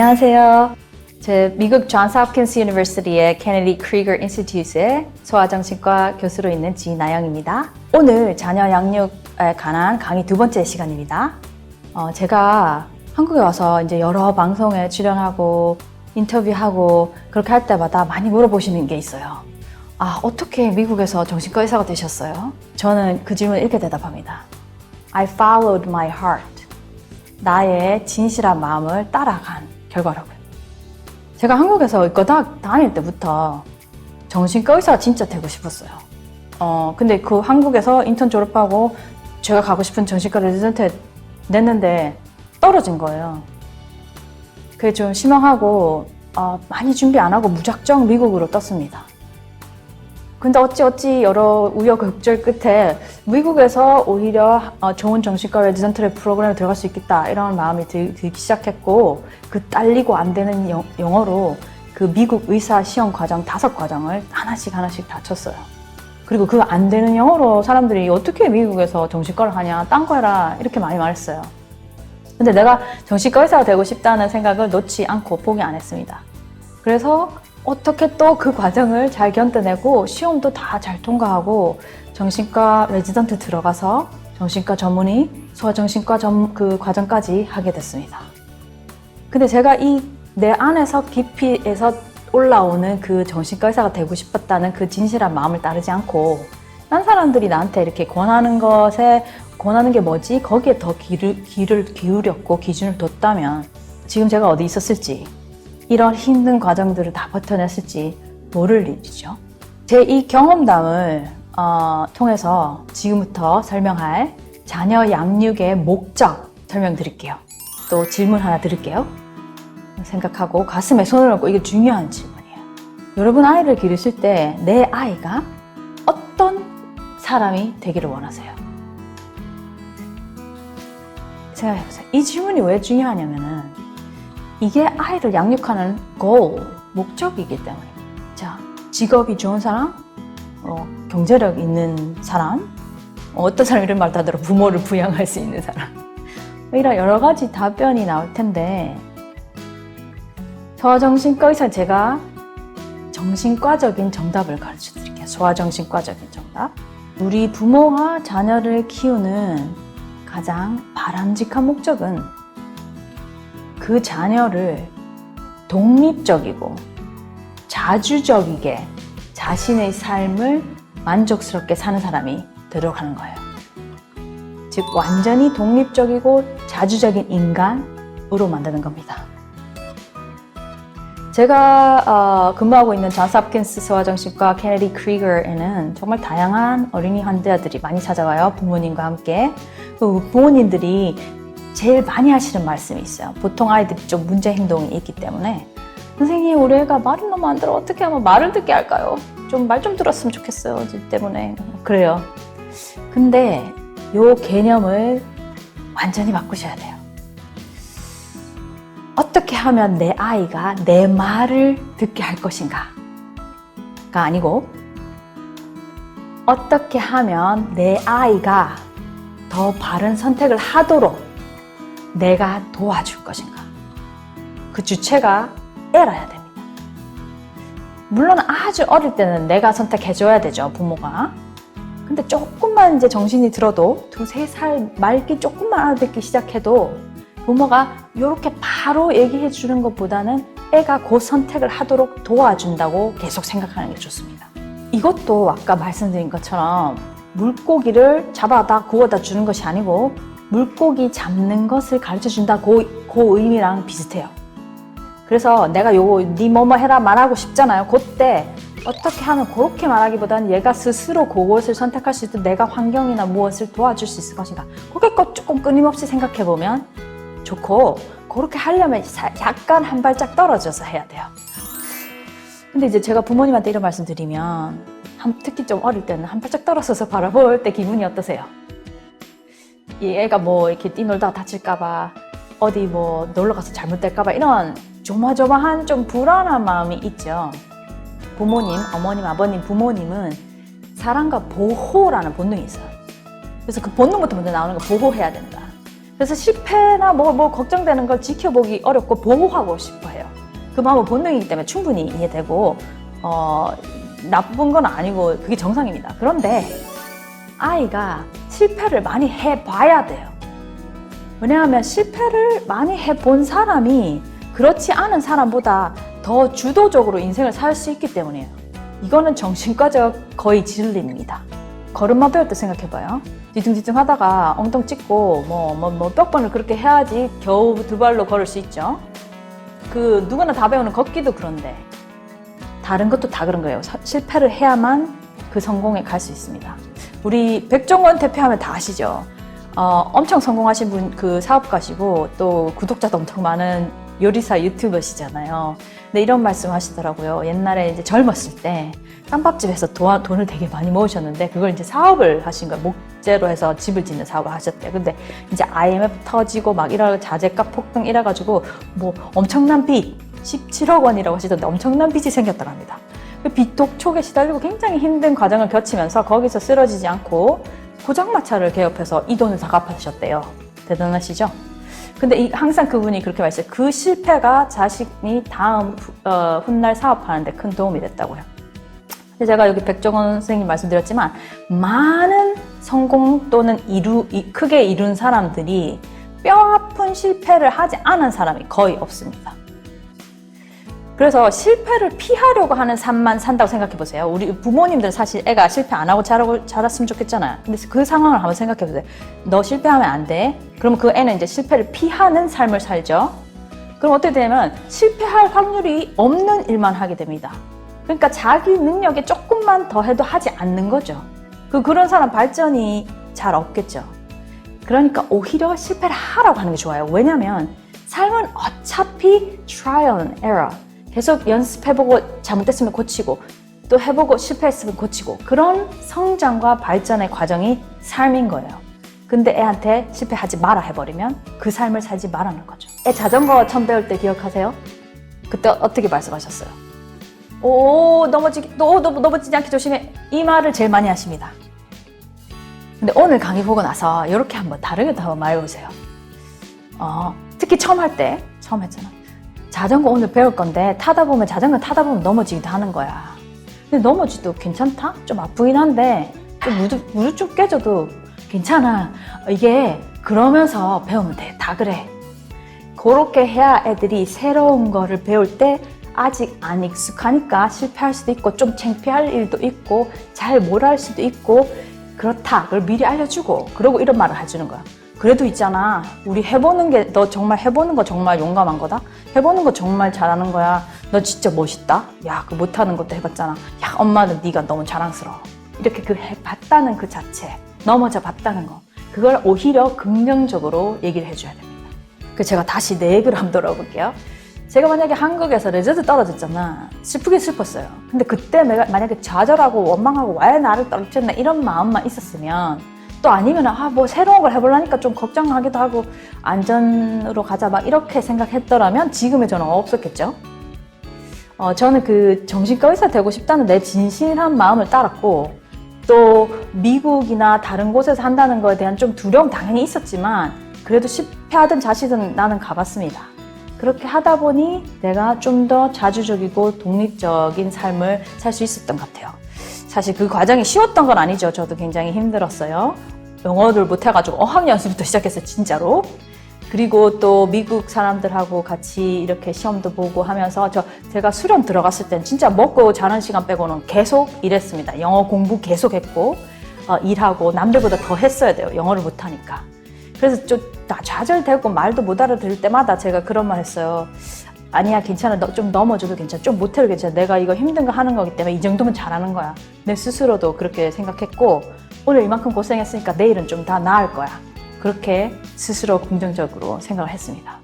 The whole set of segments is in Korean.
안녕하세요. 제 미국 존스 홉킨스 유니버시티의 케네디 크리거 인스티튜트의 소아정신과 교수로 있는 지나영입니다. 오늘 자녀 양육에 관한 강의 두 번째 시간입니다. 제가 한국에 와서 이제 여러 방송에 출연하고 인터뷰하고 그렇게 할 때마다 많이 물어보시는 게 있어요. 어떻게 미국에서 정신과 의사가 되셨어요? 저는 그 질문에 이렇게 대답합니다. I followed my heart. 나의 진실한 마음을 따라간 결과라고요. 제가 한국에서 의과대학 다닐 때부터 정신과 의사가 진짜 되고 싶었어요. 근데 그 한국에서 인턴 졸업하고 제가 가고 싶은 정신과 레지던트에 냈는데 떨어진 거예요. 그게 좀 실망하고 많이 준비 안 하고 무작정 미국으로 떴습니다. 근데 어찌 여러 우여곡절 끝에 미국에서 오히려 좋은 정신과 레지던트 프로그램에 들어갈 수 있겠다 이런 마음이 들기 시작했고 그 딸리고 안 되는 영어로 그 미국 의사 시험 과정 5과정을 하나씩 다 쳤어요. 그리고 그 안 되는 영어로 사람들이 어떻게 미국에서 정신과를 하냐 딴 거 해라 이렇게 많이 말했어요. 근데 내가 정신과 의사가 되고 싶다는 생각을 놓지 않고 포기 안 했습니다. 그래서 어떻게 또 그 과정을 잘 견뎌내고 시험도 다 잘 통과하고 정신과 레지던트 들어가서 정신과 전문의, 소아정신과 그 과정까지 하게 됐습니다. 근데 제가 내 안에서 깊이에서 올라오는 그 정신과 의사가 되고 싶었다는 그 진실한 마음을 따르지 않고 딴 사람들이 나한테 이렇게 권하는 게 뭐지? 거기에 더 귀를 기울였고 기준을 뒀다면 지금 제가 어디 있었을지 이런 힘든 과정들을 다 버텨냈을지 모를 일이죠. 제 이 경험담을 통해서 지금부터 설명할 자녀 양육의 목적 설명드릴게요. 또 질문 하나 드릴게요. 생각하고 가슴에 손을 얹고 이게 중요한 질문이에요. 여러분 아이를 기르실 때 내 아이가 어떤 사람이 되기를 원하세요? 생각해보세요. 이 질문이 왜 중요하냐면은 이게 아이를 양육하는 목적이기 때문입니다. 자, 직업이 좋은 사람, 경제력 있는 사람, 어떤 사람 이런 말 다 들어 부모를 부양할 수 있는 사람 이런 여러 가지 답변이 나올 텐데 소아정신과 의사 제가 정신과적인 정답을 가르쳐 드릴게요. 소아정신과적인 정답. 우리 부모와 자녀를 키우는 가장 바람직한 목적은 그 자녀를 독립적이고 자주적이게 자신의 삶을 만족스럽게 사는 사람이 되도록 하는 거예요. 즉 완전히 독립적이고 자주적인 인간으로 만드는 겁니다. 제가 근무하고 있는 존스 홉킨스 소아정신과 케네디 크리거에는 정말 다양한 어린이 환자들이 많이 찾아와요. 부모님과 함께. 그 부모님들이 제일 많이 하시는 말씀이 있어요. 보통 아이들이 좀 문제 행동이 있기 때문에 선생님 우리 애가 말을 너무 안 들어 어떻게 하면 말을 듣게 할까요? 좀 말 좀 들었으면 좋겠어요. 이 때문에 그래요. 근데 요 개념을 완전히 바꾸셔야 돼요. 어떻게 하면 내 아이가 내 말을 듣게 할 것인가가 아니고 어떻게 하면 내 아이가 더 바른 선택을 하도록 내가 도와줄 것인가. 그 주체가 애라야 됩니다. 물론 아주 어릴 때는 내가 선택해줘야 되죠, 부모가. 근데 조금만 이제 정신이 들어도 2-3살 말기 조금만 알아듣기 시작해도 부모가 이렇게 바로 얘기해 주는 것보다는 애가 그 선택을 하도록 도와준다고 계속 생각하는 게 좋습니다. 이것도 아까 말씀드린 것처럼 물고기를 잡아다 구워다 주는 것이 아니고 물고기 잡는 것을 가르쳐준다 그 의미랑 비슷해요. 그래서 내가 네 뭐뭐 해라 말하고 싶잖아요. 그때 어떻게 하면 그렇게 말하기보다는 얘가 스스로 그것을 선택할 수 있도록 내가 환경이나 무엇을 도와줄 수 있을 것인가. 그게 꼭 조금 끊임없이 생각해보면 좋고 그렇게 하려면 약간 한 발짝 떨어져서 해야 돼요. 근데 이제 제가 부모님한테 이런 말씀 드리면 특히 좀 어릴 때는 한 발짝 떨어져서 바라볼 때 기분이 어떠세요? 이 애가 뭐 이렇게 뛰놀다가 다칠까봐 어디 뭐 놀러가서 잘못될까봐 이런 조마조마한 좀 불안한 마음이 있죠. 부모님, 어머님, 아버님, 부모님은 사랑과 보호라는 본능이 있어요. 그래서 그 본능부터 먼저 나오는 거 보호해야 된다. 그래서 실패나 뭐 걱정되는 걸 지켜보기 어렵고 보호하고 싶어 해요. 그 마음은 본능이기 때문에 충분히 이해되고 나쁜 건 아니고 그게 정상입니다. 그런데 아이가 실패를 많이 해봐야 돼요. 왜냐하면 실패를 많이 해본 사람이 그렇지 않은 사람보다 더 주도적으로 인생을 살 수 있기 때문이에요. 이거는 정신과적 거의 진리입니다. 걸음마 배울 때 생각해봐요. 뒤뚱뒤뚱 하다가 엉덩 찍고 몇 번을 그렇게 해야지 겨우 두 발로 걸을 수 있죠. 그 누구나 다 배우는 걷기도 그런데 다른 것도 다 그런 거예요. 실패를 해야만 그 성공에 갈 수 있습니다. 우리 백종원 대표하면 다 아시죠? 엄청 성공하신 분, 그 사업가시고 또 구독자도 엄청 많은 요리사 유튜버시잖아요. 근데 이런 말씀 하시더라고요. 옛날에 이제 젊었을 때 쌈밥집에서 돈을 되게 많이 모으셨는데 그걸 이제 사업을 하신 거예요. 목재로 해서 집을 짓는 사업을 하셨대요. 근데 이제 IMF 터지고 막 이런 자재값 폭등 이래가지고 뭐 엄청난 빚, 17억 원이라고 하시던데 엄청난 빚이 생겼다고 합니다. 그 빚 독촉에 시달리고 굉장히 힘든 과정을 거치면서 거기서 쓰러지지 않고 포장마차를 개업해서 이 돈을 다 갚아주셨대요. 대단하시죠? 근데 항상 그분이 그렇게 말했어요. 그 실패가 자신이 다음 훗날 사업하는데 큰 도움이 됐다고요. 제가 여기 백종원 선생님 말씀드렸지만 많은 성공 또는 크게 이룬 사람들이 뼈아픈 실패를 하지 않은 사람이 거의 없습니다. 그래서 실패를 피하려고 하는 삶만 산다고 생각해 보세요. 우리 부모님들은 사실 애가 실패 안 하고 자랐으면 좋겠잖아요. 근데 그 상황을 한번 생각해 보세요. 너 실패하면 안 돼. 그럼 그 애는 이제 실패를 피하는 삶을 살죠. 그럼 어떻게 되냐면 실패할 확률이 없는 일만 하게 됩니다. 그러니까 자기 능력에 조금만 더 해도 하지 않는 거죠. 그런 사람 발전이 잘 없겠죠. 그러니까 오히려 실패를 하라고 하는 게 좋아요. 왜냐면 삶은 어차피 trial and error. 계속 연습해보고 잘못됐으면 고치고 또 해보고 실패했으면 고치고 그런 성장과 발전의 과정이 삶인 거예요. 근데 애한테 실패하지 마라 해버리면 그 삶을 살지 말라는 거죠. 애 자전거 처음 배울 때 기억하세요? 그때 어떻게 말씀하셨어요? 넘어지지 않게 조심해. 이 말을 제일 많이 하십니다. 근데 오늘 강의 보고 나서 이렇게 한번 다르게 한번 말해보세요. 특히 처음 했잖아. 자전거 오늘 배울 건데 자전거 타다 보면 넘어지기도 하는 거야. 근데 넘어지도 괜찮다? 좀 아프긴 한데 좀 무릎 좀 깨져도 괜찮아. 이게 그러면서 배우면 돼. 다 그래. 그렇게 해야 애들이 새로운 거를 배울 때 아직 안 익숙하니까 실패할 수도 있고 좀 창피할 일도 있고 잘 못 할 수도 있고 그렇다. 그걸 미리 알려주고 그러고 이런 말을 해주는 거야. 그래도 있잖아. 우리 해보는 게 너 정말 해보는 거 정말 용감한 거다. 해보는 거 정말 잘하는 거야. 너 진짜 멋있다. 야, 그 못하는 것도 해봤잖아. 야, 엄마는 네가 너무 자랑스러워. 이렇게 해봤다는 그 자체, 넘어져 봤다는 거. 그걸 오히려 긍정적으로 얘기를 해줘야 됩니다. 제가 다시 내 얘기를 한번 돌아볼게요. 제가 만약에 한국에서 레전드 떨어졌잖아. 슬프게 슬펐어요. 근데 그때 내가 만약에 좌절하고 원망하고 왜 나를 떨어졌나 이런 마음만 있었으면 또 아니면 뭐 새로운 걸 해보려니까 좀 걱정하기도 하고 안전으로 가자 막 이렇게 생각했더라면 지금의 저는 없었겠죠. 저는 그 정신과 의사 되고 싶다는 내 진실한 마음을 따랐고 또 미국이나 다른 곳에서 한다는 거에 대한 좀 두려움 당연히 있었지만 그래도 실패하든 자시든 나는 가봤습니다. 그렇게 하다 보니 내가 좀 더 자주적이고 독립적인 삶을 살 수 있었던 것 같아요. 사실 그 과정이 쉬웠던 건 아니죠. 저도 굉장히 힘들었어요. 영어를 못해가지고 어학연수부터 시작했어요. 진짜로. 그리고 또 미국 사람들하고 같이 이렇게 시험도 보고 하면서 제가 수련 들어갔을 때는 진짜 먹고 자는 시간 빼고는 계속 일했습니다. 영어 공부 계속 했고 일하고 남들보다 더 했어야 돼요. 영어를 못하니까. 그래서 좀 좌절되고 말도 못 알아들을 때마다 제가 그런 말 했어요. 아니야 괜찮아. 좀 넘어져도 괜찮아. 좀 못해도 괜찮아. 내가 이거 힘든 거 하는 거기 때문에 이 정도면 잘하는 거야. 내 스스로도 그렇게 생각했고 오늘 이만큼 고생했으니까 내일은 좀 다 나을 거야. 그렇게 스스로 긍정적으로 생각을 했습니다.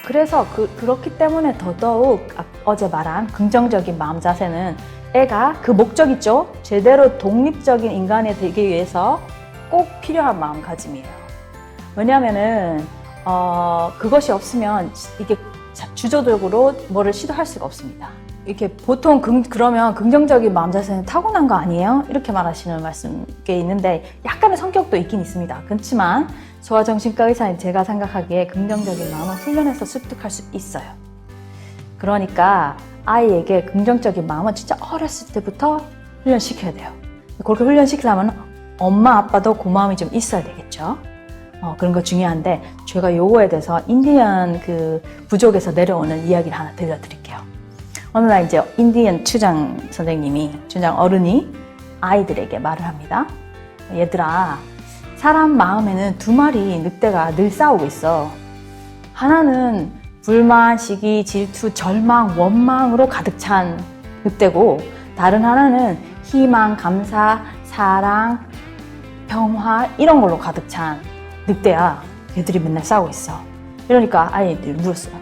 그래서 그렇기 때문에 더더욱 어제 말한 긍정적인 마음 자세는 애가 그 목적 있죠? 제대로 독립적인 인간이 되기 위해서 꼭 필요한 마음가짐이에요. 왜냐하면은 그것이 없으면 이게 주도적으로 뭐를 시도할 수가 없습니다. 이렇게 보통 그러면 긍정적인 마음 자세는 타고난 거 아니에요? 이렇게 말하시는 말씀 게 있는데 약간의 성격도 있긴 있습니다. 그렇지만 소아정신과 의사인 제가 생각하기에 긍정적인 마음은 훈련해서 습득할 수 있어요. 그러니까 아이에게 긍정적인 마음은 진짜 어렸을 때부터 훈련시켜야 돼요. 그렇게 훈련시키려면 엄마 아빠도 고마움이 좀 있어야 되겠죠. 그런 거 중요한데 제가 요거에 대해서 인디언 그 부족에서 내려오는 이야기를 하나 들려드릴게요. 어느 날 이제 인디언 추장 어른이 아이들에게 말을 합니다. 얘들아, 사람 마음에는 두 마리 늑대가 늘 싸우고 있어. 하나는 불만, 시기, 질투, 절망, 원망으로 가득 찬 늑대고 다른 하나는 희망, 감사, 사랑, 평화 이런 걸로 가득 찬 늑대야. 얘들이 맨날 싸우고 있어. 이러니까 아이들이 물었어요.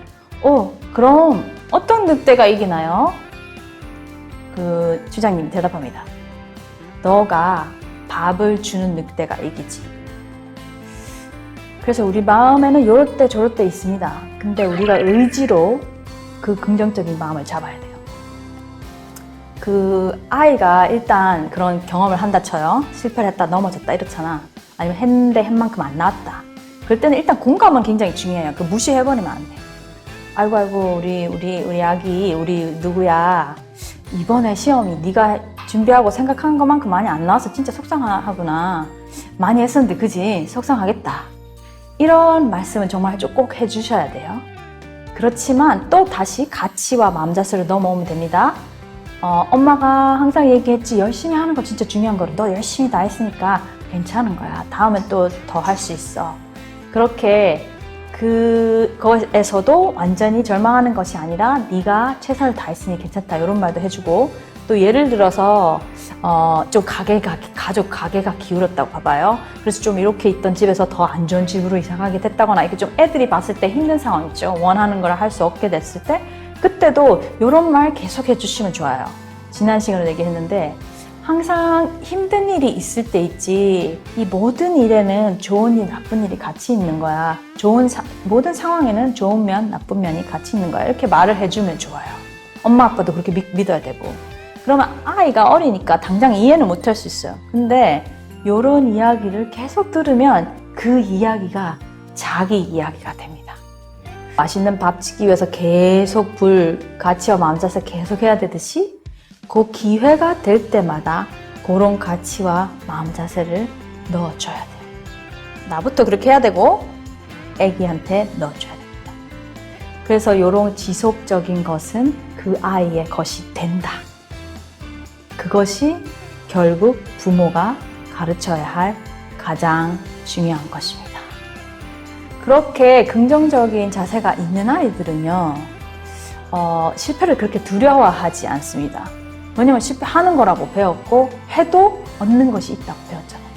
그럼 어떤 늑대가 이기나요? 그 주장님이 대답합니다. 너가 밥을 주는 늑대가 이기지. 그래서 우리 마음에는 요럴 때 저럴 때 있습니다. 근데 우리가 의지로 그 긍정적인 마음을 잡아야 돼요. 그 아이가 일단 그런 경험을 한다 쳐요. 실패를 했다, 넘어졌다 이렇잖아. 아니면 했는데 한 만큼 안 나왔다. 그럴 때는 일단 공감은 굉장히 중요해요. 그 무시해버리면 안 돼. 아이고 우리 아기 우리 누구야. 이번에 시험이 네가 준비하고 생각한 것만큼 많이 안 나와서 진짜 속상하구나. 많이 했었는데 그지? 속상하겠다. 이런 말씀은 정말 꼭 해주셔야 돼요. 그렇지만 또 다시 가치와 마음 자세로 넘어오면 됩니다. 엄마가 항상 얘기했지. 열심히 하는 거 진짜 중요한 거를 너 열심히 다 했으니까 괜찮은 거야. 다음엔 또 더 할 수 있어. 그렇게 그거에서도 완전히 절망하는 것이 아니라 네가 최선을 다했으니 괜찮다 이런 말도 해주고 또 예를 들어서 좀 가족 가게가 기울었다고 봐봐요. 그래서 좀 이렇게 있던 집에서 더 안 좋은 집으로 이사가게 됐다거나 이렇게 좀 애들이 봤을 때 힘든 상황 있죠. 원하는 걸 할 수 없게 됐을 때 그때도 이런 말 계속 해주시면 좋아요. 지난 시간에 얘기했는데 항상 힘든 일이 있을 때 있지 이 모든 일에는 좋은 일, 나쁜 일이 같이 있는 거야. 모든 상황에는 좋은 면, 나쁜 면이 같이 있는 거야. 이렇게 말을 해주면 좋아요. 엄마 아빠도 그렇게 믿어야 되고 그러면 아이가 어리니까 당장 이해는 못할 수 있어요. 근데 이런 이야기를 계속 들으면 그 이야기가 자기 이야기가 됩니다. 맛있는 밥 짓기 위해서 계속 가치와 마음 자세 계속 해야 되듯이 그 기회가 될 때마다 그런 가치와 마음 자세를 넣어줘야 돼요. 나부터 그렇게 해야 되고 애기한테 넣어줘야 됩니다. 그래서 이런 지속적인 것은 그 아이의 것이 된다. 그것이 결국 부모가 가르쳐야 할 가장 중요한 것입니다. 그렇게 긍정적인 자세가 있는 아이들은요, 실패를 그렇게 두려워하지 않습니다. 왜냐면 실패하는 거라고 배웠고 해도 얻는 것이 있다고 배웠잖아요.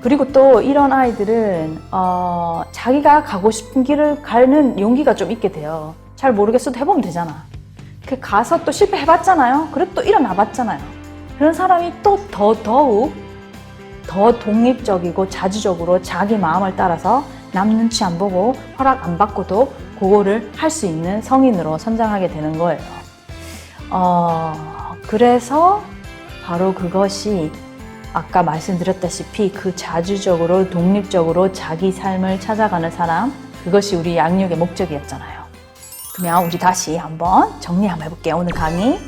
그리고 또 이런 아이들은 자기가 가고 싶은 길을 가는 용기가 좀 있게 돼요. 잘 모르겠어도 해보면 되잖아. 가서 또 실패해봤잖아요. 그래도 또 일어나봤잖아요. 그런 사람이 또 더욱 더 독립적이고 자주적으로 자기 마음을 따라서 남 눈치 안 보고 허락 안 받고도 그거를 할 수 있는 성인으로 성장하게 되는 거예요. 그래서 바로 그것이 아까 말씀드렸다시피 그 자주적으로 독립적으로 자기 삶을 찾아가는 사람, 그것이 우리 양육의 목적이었잖아요. 그러면 우리 다시 한번 정리 한번 해볼게요. 오늘 강의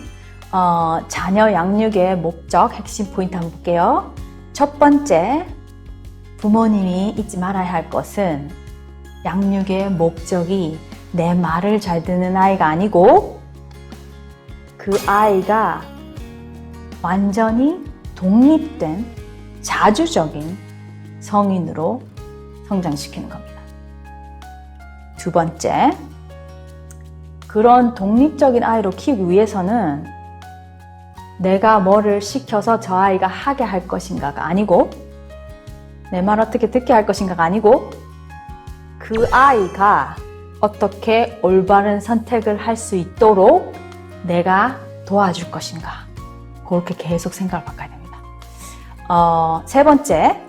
자녀 양육의 목적, 핵심 포인트 한번 볼게요. 첫 번째, 부모님이 잊지 말아야 할 것은 양육의 목적이 내 말을 잘 듣는 아이가 아니고 그 아이가 완전히 독립된 자주적인 성인으로 성장시키는 겁니다. 두 번째, 그런 독립적인 아이로 키우기 위해서는 내가 뭐를 시켜서 저 아이가 하게 할 것인가가 아니고 내 말 어떻게 듣게 할 것인가가 아니고 그 아이가 어떻게 올바른 선택을 할 수 있도록 내가 도와줄 것인가, 그렇게 계속 생각을 바꿔야 됩니다. 세 번째,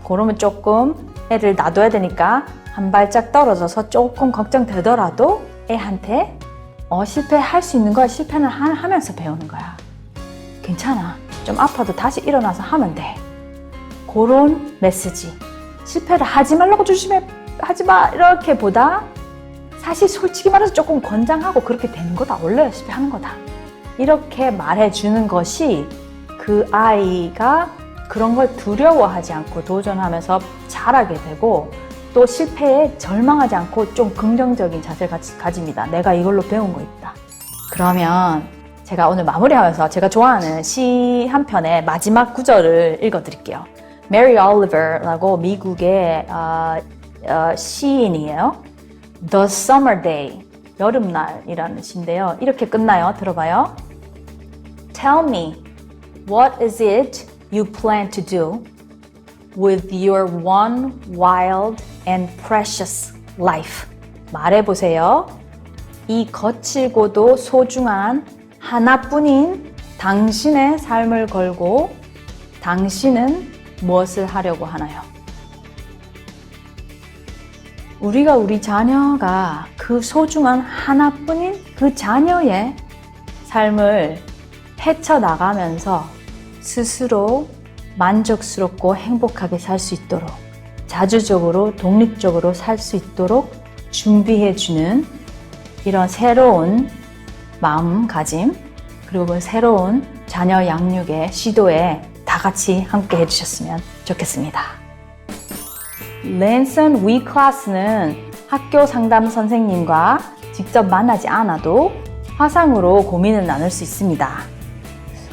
그러면 조금 애를 놔둬야 되니까 한 발짝 떨어져서 조금 걱정되더라도 애한테 실패할 수 있는 거야. 실패는 하면서 배우는 거야. 괜찮아. 좀 아파도 다시 일어나서 하면 돼. 그런 메시지. 실패를 하지 말라고 조심해. 하지 마. 이렇게 보다 사실 솔직히 말해서 조금 권장하고 그렇게 되는 거다. 원래 실패하는 거다. 이렇게 말해주는 것이 그 아이가 그런 걸 두려워하지 않고 도전하면서 잘하게 되고 또 실패에 절망하지 않고 좀 긍정적인 자세를 가집니다. 내가 이걸로 배운 거 있다. 그러면 제가 오늘 마무리하면서 제가 좋아하는 시 한 편의 마지막 구절을 읽어드릴게요. 메리 올리버라고 미국의 시인이에요. The Summer Day, 여름날이라는 시인데요. 이렇게 끝나요. 들어봐요. Tell me, what is it you plan to do with your one wild and precious life? 말해보세요. 이 거칠고도 소중한 하나뿐인 당신의 삶을 걸고 당신은 무엇을 하려고 하나요? 우리가 우리 자녀가 그 소중한 하나뿐인 그 자녀의 삶을 헤쳐나가면서 스스로 만족스럽고 행복하게 살 수 있도록 자주적으로 독립적으로 살 수 있도록 준비해주는 이런 새로운 마음가짐 그리고 새로운 자녀 양육의 시도에 다 같이 함께 해주셨으면 좋겠습니다. 랜선 위 클래스는 학교 상담 선생님과 직접 만나지 않아도 화상으로 고민을 나눌 수 있습니다.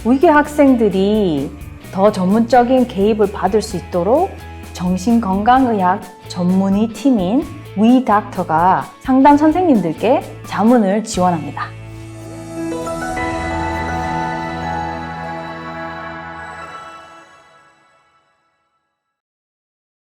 위기 학생들이 더 전문적인 개입을 받을 수 있도록 정신건강의학 전문의 팀인 위 닥터가 상담 선생님들께 자문을 지원합니다.